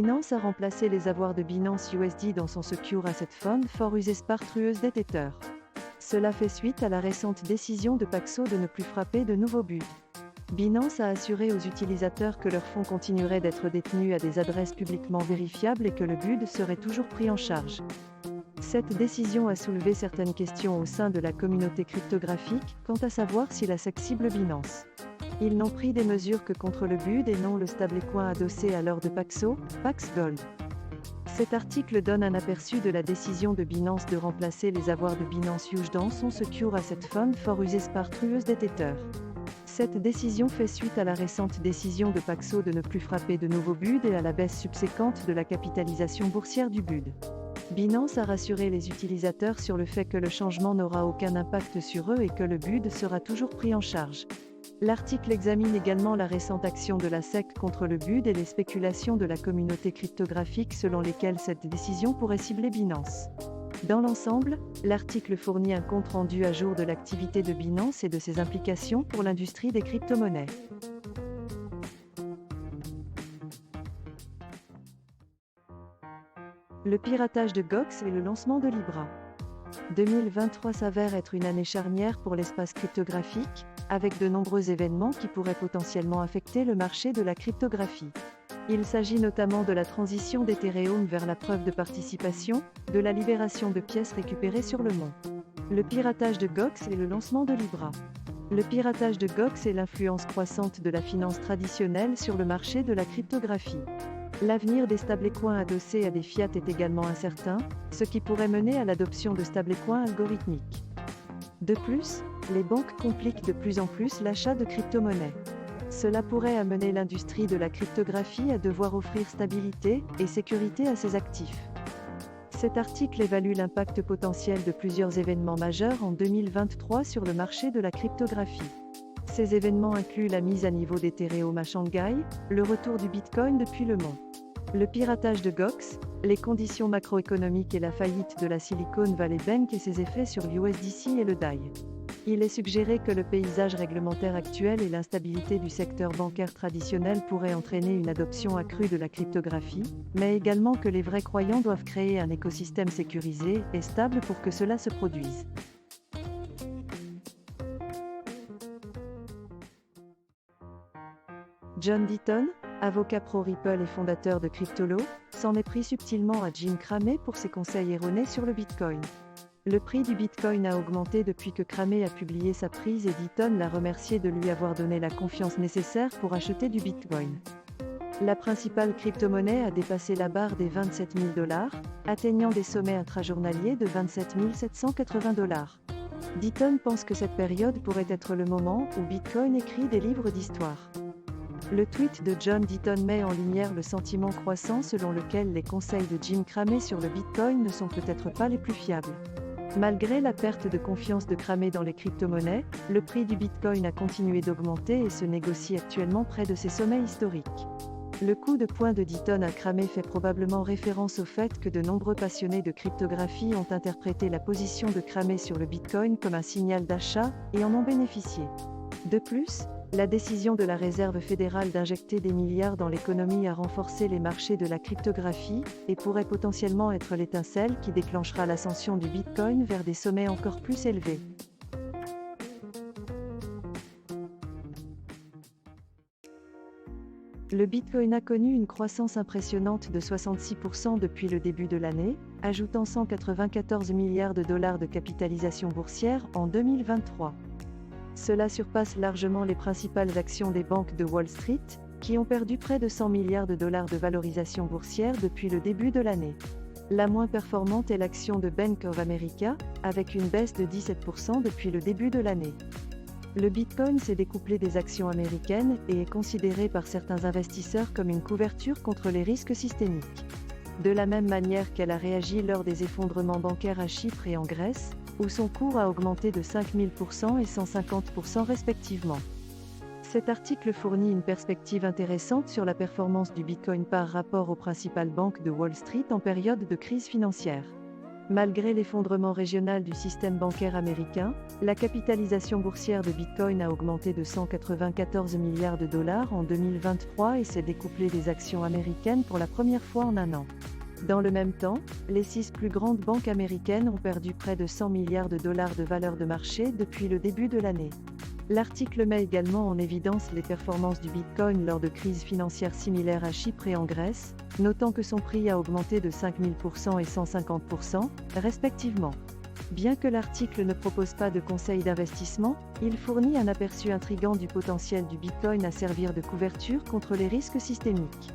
Binance a remplacé les avoirs de Binance USD dans son Secure Asset Fund for Use par True USD Tether. Cela fait suite à la récente décision de Paxos de ne plus frapper de nouveaux buts. Binance a assuré aux utilisateurs que leurs fonds continueraient d'être détenus à des adresses publiquement vérifiables et que le BUD serait toujours pris en charge. Cette décision a soulevé certaines questions au sein de la communauté cryptographique, quant à savoir si la SEC cible Binance. Ils n'ont pris des mesures que contre le BUD et non le stablecoin adossé à l'or de Paxos, Pax Gold. Cet article donne un aperçu de la décision de Binance de remplacer les avoirs de Binance USD dans son Secure Asset Fund for Use par True USD Tether. Cette décision fait suite à la récente décision de Paxos de ne plus frapper de nouveaux BUD et à la baisse subséquente de la capitalisation boursière du BUD. Binance a rassuré les utilisateurs sur le fait que le changement n'aura aucun impact sur eux et que le BUD sera toujours pris en charge. L'article examine également la récente action de la SEC contre le BUD et les spéculations de la communauté cryptographique selon lesquelles cette décision pourrait cibler Binance. Dans l'ensemble, l'article fournit un compte-rendu à jour de l'activité de Binance et de ses implications pour l'industrie des crypto-monnaies. Le piratage de Gox et le lancement de Libra. 2023 s'avère être une année charnière pour l'espace cryptographique, avec de nombreux événements qui pourraient potentiellement affecter le marché de la cryptographie. Il s'agit notamment de la transition d'Ethereum vers la preuve de participation, de la libération de pièces récupérées sur le mont. Le piratage de Gox et le lancement de Libra. Le piratage de Gox et l'influence croissante de la finance traditionnelle sur le marché de la cryptographie. L'avenir des stablecoins adossés à des fiat est également incertain, ce qui pourrait mener à l'adoption de stablecoins algorithmiques. De plus, les banques compliquent de plus en plus l'achat de crypto-monnaies. Cela pourrait amener l'industrie de la cryptographie à devoir offrir stabilité et sécurité à ses actifs. Cet article évalue l'impact potentiel de plusieurs événements majeurs en 2023 sur le marché de la cryptographie. Ces événements incluent la mise à niveau d'Ethereum à Shanghai, le retour du Bitcoin depuis le mont, le piratage de Gox, les conditions macroéconomiques et la faillite de la Silicon Valley Bank et ses effets sur l'USDC et le DAI. Il est suggéré que le paysage réglementaire actuel et l'instabilité du secteur bancaire traditionnel pourraient entraîner une adoption accrue de la cryptographie, mais également que les vrais croyants doivent créer un écosystème sécurisé et stable pour que cela se produise. John Deaton, avocat pro-Ripple et fondateur de Cryptolo, s'en est pris subtilement à Jim Cramey pour ses conseils erronés sur le Bitcoin. Le prix du Bitcoin a augmenté depuis que Cramey a publié sa prise et Deaton l'a remercié de lui avoir donné la confiance nécessaire pour acheter du Bitcoin. La principale crypto-monnaie a dépassé la barre des 27 000 $, atteignant des sommets intrajournaliers de 27 780 $. Deaton pense que cette période pourrait être le moment où Bitcoin écrit des livres d'histoire. Le tweet de John Deaton met en lumière le sentiment croissant selon lequel les conseils de Jim Cramey sur le Bitcoin ne sont peut-être pas les plus fiables. Malgré la perte de confiance de Cramey dans les crypto-monnaies, le prix du Bitcoin a continué d'augmenter et se négocie actuellement près de ses sommets historiques. Le coup de poing de Deaton à Cramey fait probablement référence au fait que de nombreux passionnés de cryptographie ont interprété la position de Cramey sur le Bitcoin comme un signal d'achat et en ont bénéficié. De plus, la décision de la Réserve fédérale d'injecter des milliards dans l'économie a renforcé les marchés de la cryptographie, et pourrait potentiellement être l'étincelle qui déclenchera l'ascension du Bitcoin vers des sommets encore plus élevés. Le Bitcoin a connu une croissance impressionnante de 66% depuis le début de l'année, ajoutant 194 milliards de dollars de capitalisation boursière en 2023. Cela surpasse largement les principales actions des banques de Wall Street, qui ont perdu près de 100 milliards de dollars de valorisation boursière depuis le début de l'année. La moins performante est l'action de Bank of America, avec une baisse de 17% depuis le début de l'année. Le Bitcoin s'est découplé des actions américaines et est considéré par certains investisseurs comme une couverture contre les risques systémiques. De la même manière qu'elle a réagi lors des effondrements bancaires à Chypre et en Grèce, où son cours a augmenté de 5000% et 150% respectivement. Cet article fournit une perspective intéressante sur la performance du Bitcoin par rapport aux principales banques de Wall Street en période de crise financière. Malgré l'effondrement régional du système bancaire américain, la capitalisation boursière de Bitcoin a augmenté de 194 milliards de dollars en 2023 et s'est découplée des actions américaines pour la première fois en un an. Dans le même temps, les 6 plus grandes banques américaines ont perdu près de 100 milliards de dollars de valeur de marché depuis le début de l'année. L'article met également en évidence les performances du Bitcoin lors de crises financières similaires à Chypre et en Grèce, notant que son prix a augmenté de 5000% et 150%, respectivement. Bien que l'article ne propose pas de conseils d'investissement, il fournit un aperçu intrigant du potentiel du Bitcoin à servir de couverture contre les risques systémiques.